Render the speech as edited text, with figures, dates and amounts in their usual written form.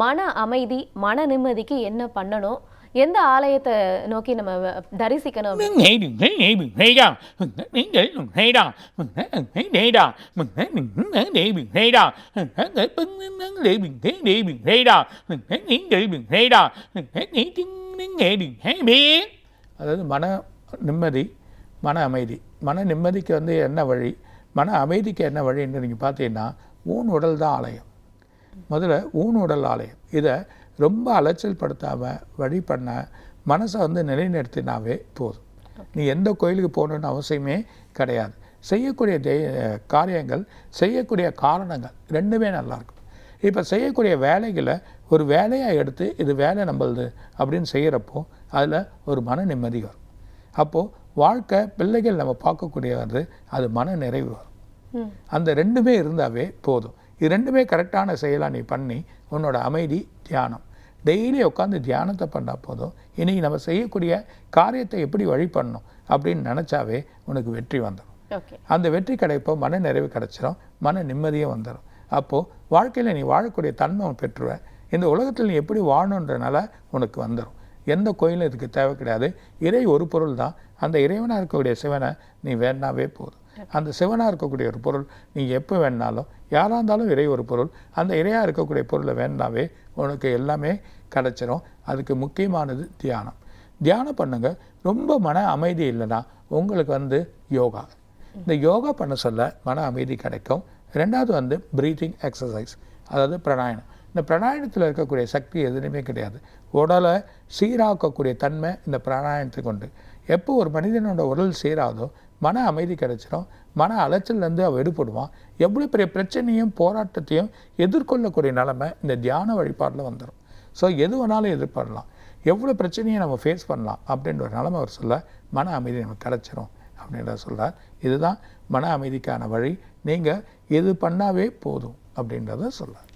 மன அமைதி, மன நிம்மதிக்கு என்ன பண்ணணும்? எந்த ஆலயத்தை நோக்கி நம்ம தரிசிக்கணும்? அதாவது மன நிம்மதி, மன அமைதி. மன நிம்மதிக்கு வந்து என்ன வழி, மன அமைதிக்கு என்ன வழின்னு நீங்கள் பார்த்தீங்கன்னா, ஊன் உடல் தான் ஆலயம். முதல்ல ஊன் உடல் ஆலயம். இதை ரொம்ப அலைச்சல் படுத்தாமல் வழி பண்ண மனசை வந்து நிலைநிறுத்தினாவே போதும். நீ எந்த கோயிலுக்கு போகணுன்னு அவசியமே கிடையாது. செய்யக்கூடிய காரியங்கள், செய்யக்கூடிய காரணங்கள் ரெண்டுமே நல்லாயிருக்கும். இப்போ செய்யக்கூடிய வேலைகளை ஒரு வேலையாக எடுத்து இது வேலை நம்மளுது அப்படின்னு செய்கிறப்போ அதில் ஒரு மன நிம்மதி வரும். அப்போது வாழ்க்கை, பிள்ளைகள் நம்ம பார்க்கக்கூடிய வந்து அது மன நிறைவு வரும். அந்த ரெண்டுமே இருந்தாவே போதும். இது ரெண்டுமே கரெக்டான செயலாக நீ பண்ணி உன்னோட அமைதி, தியானம் டெய்லி உட்காந்து தியானத்தை பண்ணால் போதும். இன்றைக்கி நம்ம செய்யக்கூடிய காரியத்தை எப்படி வழி பண்ணணும் அப்படின்னு நினச்சாவே உனக்கு வெற்றி வந்துடும். அந்த வெற்றி கிடைப்போ மன நிறைவு கிடச்சிரும், மன நிம்மதியும் வந்துடும். அப்போது வாழ்க்கையில் நீ வாழக்கூடிய தன்மை பெற்றுவேன். இந்த உலகத்தில் நீ எப்படி வாழணுன்றனால உனக்கு வந்துடும். எந்த கோயிலும் இதுக்கு தேவை கிடையாது. இறை ஒரு பொருள் தான். அந்த இறைவனாக இருக்கக்கூடிய சிவனை நீ வேணாவே போதும். அந்த சிவனாக இருக்கக்கூடிய ஒரு பொருள் நீ எப்போ வேணாலும், யாராக இருந்தாலும் இறை ஒரு பொருள், அந்த இறையாக இருக்கக்கூடிய பொருளை வேணாவே உனக்கு எல்லாமே கிடச்சிரும். அதுக்கு முக்கியமானது தியானம். தியானம் பண்ணுங்க. ரொம்ப மன அமைதி இல்லைன்னா உங்களுக்கு வந்து யோகா. இந்த யோகா பண்ண சொல்ல மன அமைதி கிடைக்கும். ரெண்டாவது வந்து ப்ரீத்திங் எக்ஸசைஸ், அதாவது பிராணாயாமம். இந்த பிராணாயாமத்தில் இருக்கக்கூடிய சக்தி எதுவுமே கிடையாது. உடலை சீராக்கக்கூடிய தன்மை இந்த பிராணாயாமத்துக்கு உண்டு. எப்போ ஒரு மனிதனோட உடல் சீராதோ மன அமைதி கிடைச்சிடும். மன அலைச்சல்லேருந்து அவன் எடுப்படுவான். எவ்வளோ பெரிய பிரச்சனையும் போராட்டத்தையும் எதிர்கொள்ளக்கூடிய நிலைமை இந்த தியான வழிபாட்டில் வந்துடும். ஸோ எது வேணாலும் எதிர்பார்க்கலாம், எவ்வளோ பிரச்சனையை நம்ம ஃபேஸ் பண்ணலாம் அப்படின்ற ஒரு நிலைமை அவர் சொல்ல மன அமைதி நமக்கு கிடச்சிரும் அப்படின்ற சொல்கிறார். இதுதான் மன அமைதிக்கான வழி. நீங்கள் எது பண்ணாவே போதும் அப்படின்றத சொல்கிறார்.